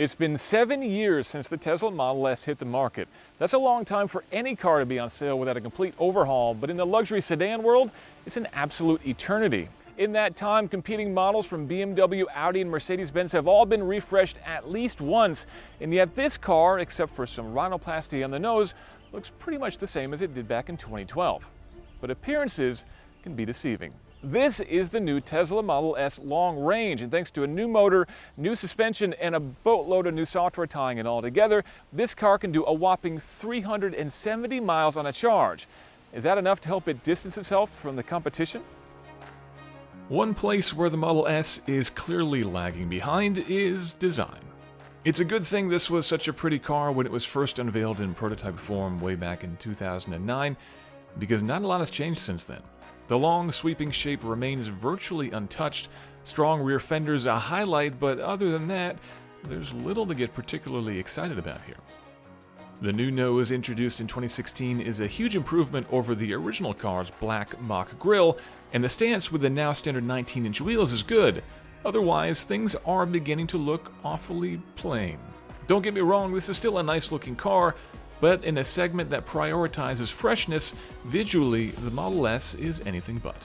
It's been 7 years since the Tesla Model S hit the market. That's a long time for any car to be on sale without a complete overhaul, but in the luxury sedan world, it's an absolute eternity. In that time, competing models from BMW, Audi, and Mercedes-Benz have all been refreshed at least once, and yet this car, except for some rhinoplasty on the nose, looks pretty much the same as it did back in 2012. But appearances can be deceiving. This is the new Tesla Model S long range, and thanks to a new motor, new suspension, and a boatload of new software tying it all together, this car can do a whopping 370 miles on a charge. Is that enough to help it distance itself from the competition? One place where the Model S is clearly lagging behind is design. It's a good thing this was such a pretty car when it was first unveiled in prototype form way back in 2009, because not a lot has changed since then. The long, sweeping shape remains virtually untouched, strong rear fenders a highlight, but other than that, there's little to get particularly excited about here. The new nose, introduced in 2016, is a huge improvement over the original car's black mock grille, and the stance with the now standard 19-inch wheels is good. Otherwise, things are beginning to look awfully plain. Don't get me wrong, this is still a nice-looking car, but in a segment that prioritizes freshness, visually, the Model S is anything but.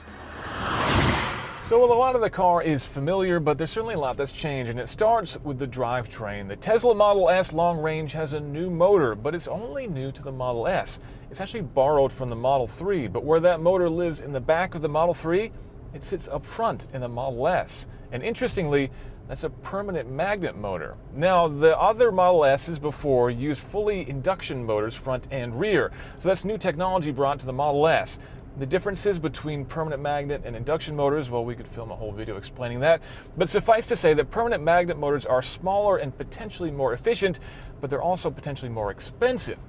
So a lot of the car is familiar, but there's certainly a lot that's changed, and it starts with the drivetrain. The Tesla Model S long range has a new motor, but it's only new to the Model S. It's actually borrowed from the Model 3, but where that motor lives in the back of the Model 3, it sits up front in the Model S. And interestingly, that's a permanent magnet motor. Now, the other Model S's before used fully induction motors front and rear, so that's new technology brought to the Model S. The differences between permanent magnet and induction motors, well, we could film a whole video explaining that, but suffice to say that permanent magnet motors are smaller and potentially more efficient, but they're also potentially more expensive.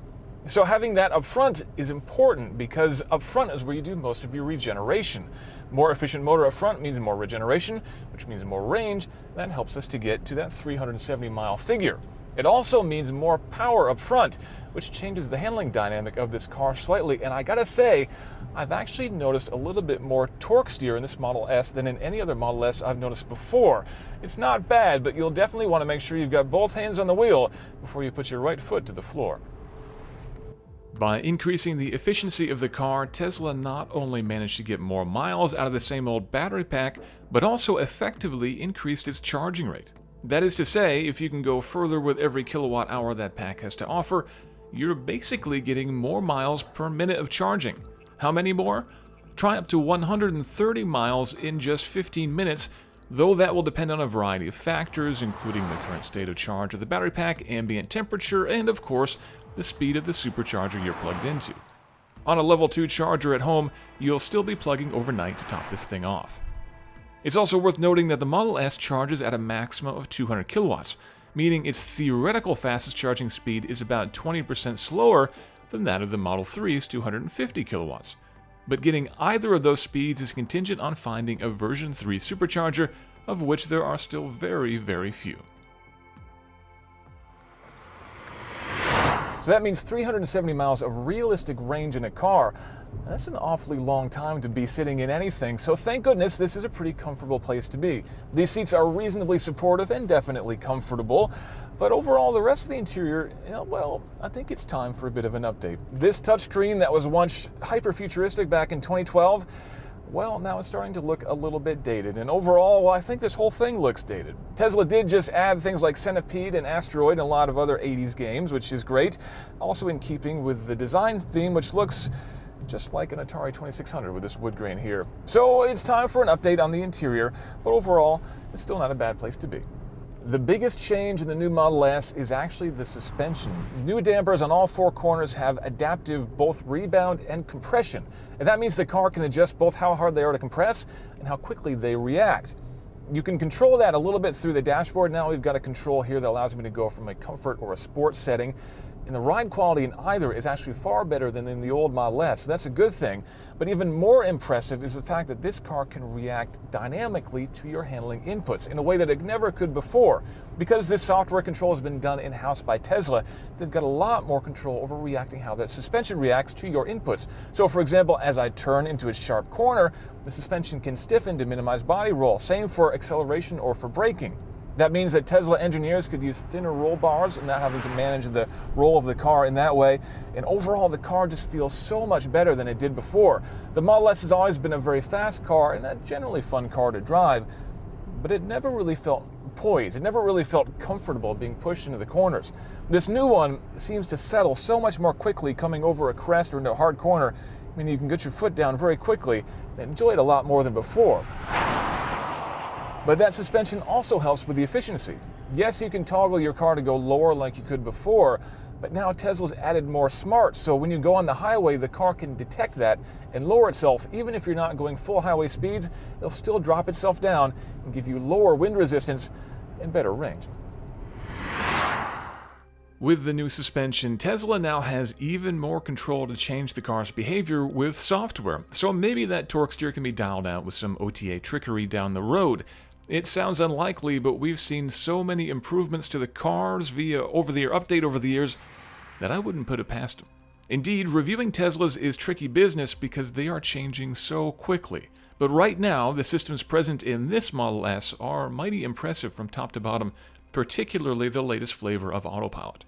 So having that up front is important because up front is where you do most of your regeneration. More efficient motor up front means more regeneration, which means more range. That helps us to get to that 370-mile figure. It also means more power up front, which changes the handling dynamic of this car slightly. And I gotta say, I've actually noticed a little bit more torque steer in this Model S than in any other Model S I've noticed before. It's not bad, but you'll definitely want to make sure you've got both hands on the wheel before you put your right foot to the floor. By increasing the efficiency of the car, Tesla not only managed to get more miles out of the same old battery pack, but also effectively increased its charging rate. That is to say, if you can go further with every kilowatt hour that pack has to offer, you're basically getting more miles per minute of charging. How many more? Try up to 130 miles in just 15 minutes, though that will depend on a variety of factors, including the current state of charge of the battery pack, ambient temperature, and of course, the speed of the supercharger you're plugged into. On a level 2 charger at home, you'll still be plugging overnight to top this thing off. It's also worth noting that the Model S charges at a maximum of 200 kilowatts, meaning its theoretical fastest charging speed is about 20% slower than that of the Model 3's 250 kilowatts. But getting either of those speeds is contingent on finding a version 3 supercharger, of which there are still very, very few. So that means 370 miles of realistic range in a car. That's an awfully long time to be sitting in anything, so thank goodness this is a pretty comfortable place to be. These seats are reasonably supportive and definitely comfortable, but overall the rest of the interior, well, I think it's time for a bit of an update. This touchscreen that was once hyper-futuristic back in 2012, well, now it's starting to look a little bit dated, and overall, well, I think this whole thing looks dated. Tesla did just add things like Centipede and Asteroid and a lot of other 80s games, which is great. Also in keeping with the design theme, which looks just like an Atari 2600 with this wood grain here. So it's time for an update on the interior, but overall, it's still not a bad place to be. The biggest change in the new Model S is actually the suspension. New dampers on all 4 corners have adaptive both rebound and compression. And that means the car can adjust both how hard they are to compress and how quickly they react. You can control that a little bit through the dashboard. Now we've got a control here that allows me to go from a comfort or a sports setting. And the ride quality in either is actually far better than in the old Model S, so that's a good thing. But even more impressive is the fact that this car can react dynamically to your handling inputs in a way that it never could before. Because this software control has been done in-house by Tesla, they've got a lot more control over reacting how that suspension reacts to your inputs. So for example, as I turn into a sharp corner, the suspension can stiffen to minimize body roll. Same for acceleration or for braking. That means that Tesla engineers could use thinner roll bars and not having to manage the roll of the car in that way. And overall, the car just feels so much better than it did before. The Model S has always been a very fast car and a generally fun car to drive, but it never really felt poised. It never really felt comfortable being pushed into the corners. This new one seems to settle so much more quickly coming over a crest or into a hard corner. I mean, you can get your foot down very quickly and enjoy it a lot more than before. But that suspension also helps with the efficiency. Yes, you can toggle your car to go lower like you could before, but now Tesla's added more smarts, so when you go on the highway, the car can detect that and lower itself. Even if you're not going full highway speeds, it'll still drop itself down and give you lower wind resistance and better range. With the new suspension, Tesla now has even more control to change the car's behavior with software, so maybe that torque steer can be dialed out with some OTA trickery down the road. It sounds unlikely, but we've seen so many improvements to the cars via over-the-air update over the years that I wouldn't put it past them. Indeed, reviewing Teslas is tricky business because they are changing so quickly. But right now, the systems present in this Model S are mighty impressive from top to bottom, particularly the latest flavor of Autopilot.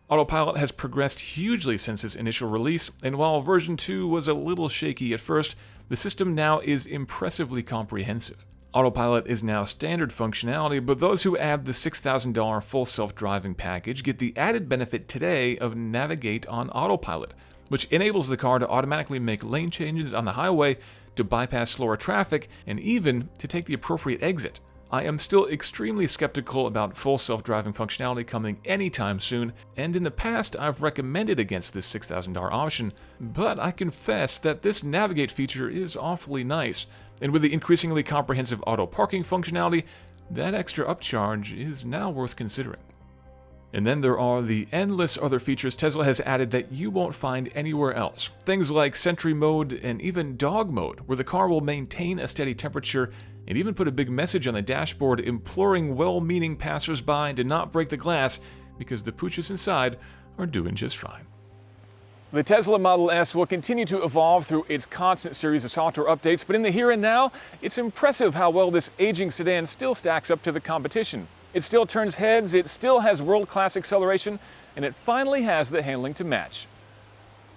Autopilot has progressed hugely since its initial release, and while version 2 was a little shaky at first, the system now is impressively comprehensive. Autopilot is now standard functionality, but those who add the $6,000 full self-driving package get the added benefit today of Navigate on Autopilot, which enables the car to automatically make lane changes on the highway, to bypass slower traffic, and even to take the appropriate exit. I am still extremely skeptical about full self-driving functionality coming anytime soon, and in the past I've recommended against this $6,000 option, but I confess that this Navigate feature is awfully nice. And with the increasingly comprehensive auto parking functionality, that extra upcharge is now worth considering. And then there are the endless other features Tesla has added that you won't find anywhere else. Things like Sentry Mode and even Dog Mode, where the car will maintain a steady temperature and even put a big message on the dashboard imploring well-meaning passersby to not break the glass because the pooches inside are doing just fine. The Tesla Model S will continue to evolve through its constant series of software updates, but in the here and now, it's impressive how well this aging sedan still stacks up to the competition. It still turns heads, it still has world-class acceleration, and it finally has the handling to match.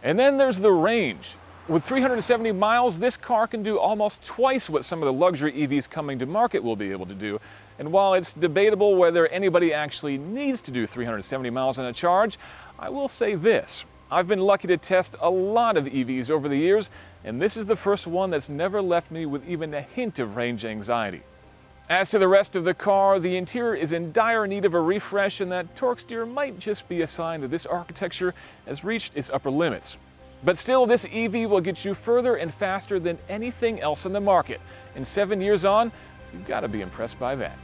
And then there's the range. With 370 miles, this car can do almost twice what some of the luxury EVs coming to market will be able to do. And while it's debatable whether anybody actually needs to do 370 miles on a charge, I will say this. I've been lucky to test a lot of EVs over the years, and this is the first one that's never left me with even a hint of range anxiety. As to the rest of the car, the interior is in dire need of a refresh, and that torque steer might just be a sign that this architecture has reached its upper limits. But still, this EV will get you further and faster than anything else in the market. And 7 years on, you've got to be impressed by that.